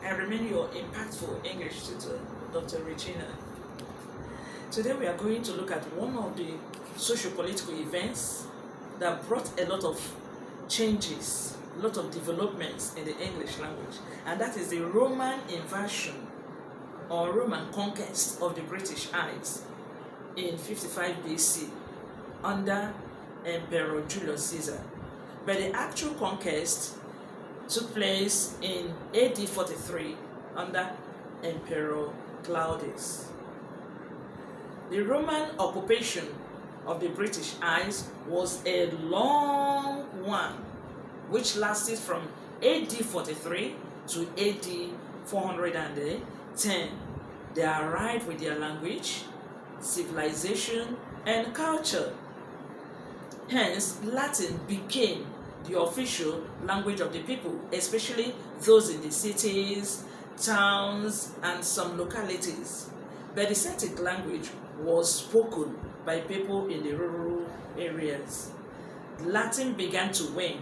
I remain your impactful English tutor, Dr. Regina. Today we are going to look at one of the socio-political events that brought a lot of changes, a lot of developments in the English language, and that is the Roman invasion or Roman conquest of the British Isles in 55 BC under Emperor Julius Caesar. But the actual conquest took place in AD 43 under Emperor Claudius. The Roman occupation of the British Isles was a long one, which lasted from AD 43 to AD 410. They arrived with their language, civilization, and culture. Hence, Latin became the official language of the people, especially those in the cities, towns, and some localities. But the Celtic language was spoken by people in the rural areas. Latin began to wane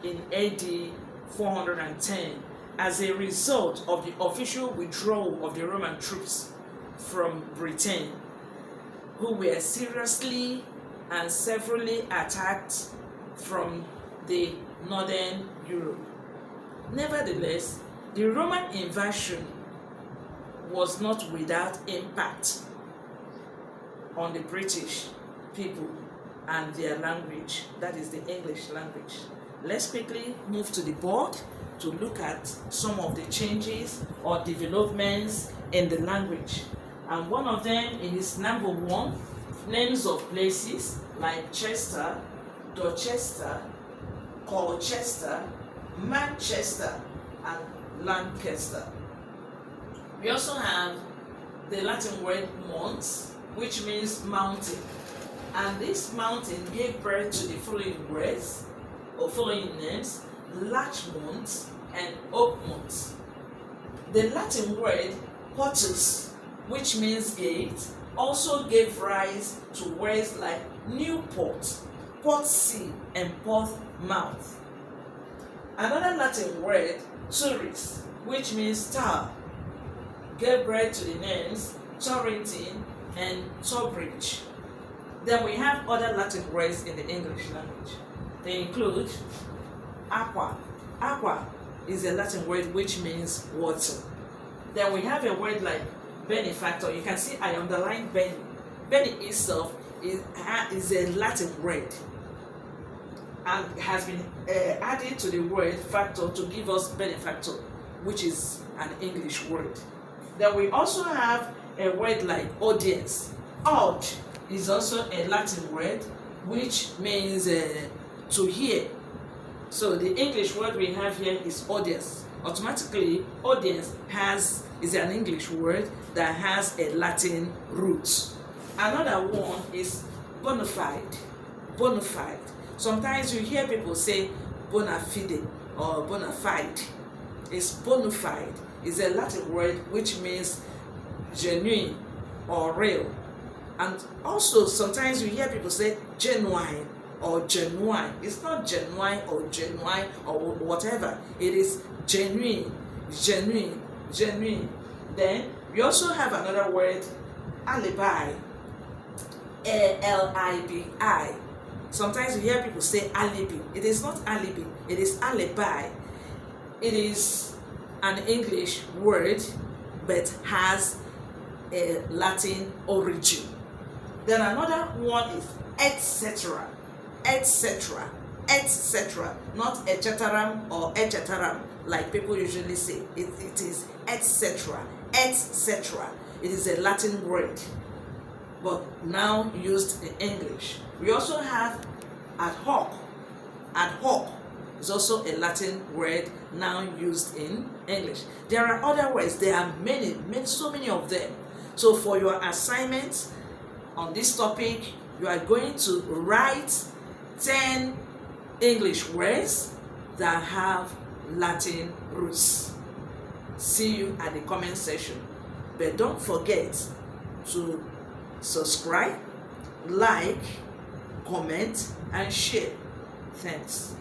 in AD 410 as a result of the official withdrawal of the Roman troops from Britain, who were seriously and severely attacked from the northern Europe. Nevertheless, the Roman invasion was not without impact on the British people and their language, that is the English language. Let's quickly move to the board to look at some of the changes or developments in the language. And one of them is number one, names of places like Chester, Dorchester, Colchester, Manchester, and Lancaster. We also have the Latin word mons, which means mountain. And this mountain gave birth to the following words or following names: Larchmont and Oakmont. The Latin word portus, which means gate, also gave rise to words like Newport, Portsea, and Portsmouth. Another Latin word, Turis, which means tower, gave birth to the names Torrington and Torbridge. Then we have other Latin words in the English language. They include aqua. Aqua is a Latin word which means water. Then we have a word like benefactor. You can see I underlined Benny. Benny itself is a Latin word and has been added to the word factor to give us benefactor, which is an English word. Then we also have a word like audience. Aud is also a Latin word which means to hear. So the English word we have here is audience. Automatically, audience is an English word that has a Latin root. Another one is bona fide. Bona fide. Sometimes you hear people say bona fide or bona fide. It's bona fide. It's a Latin word which means genuine or real. And also sometimes you hear people say genuine or genuine. It's not genuine or genuine or whatever. It is genuine, genuine, genuine. Then we also have another word, alibi. A-L-I-B-I. Sometimes you hear people say alibi. It is not alibi, it is alibi. It is an English word but has a Latin origin. Then another one is etc. etc. etc. Not etc. or etc. like people usually say. It is etc. etc. It is a Latin word but now used in English. We also have ad hoc. Ad hoc is also a Latin word now used in English. There are other words. There are many, so many of them. So for your assignment on this topic, you are going to write 10 English words that have Latin roots. See you at the comment section. But don't forget to subscribe, like, comment, and share. Thanks.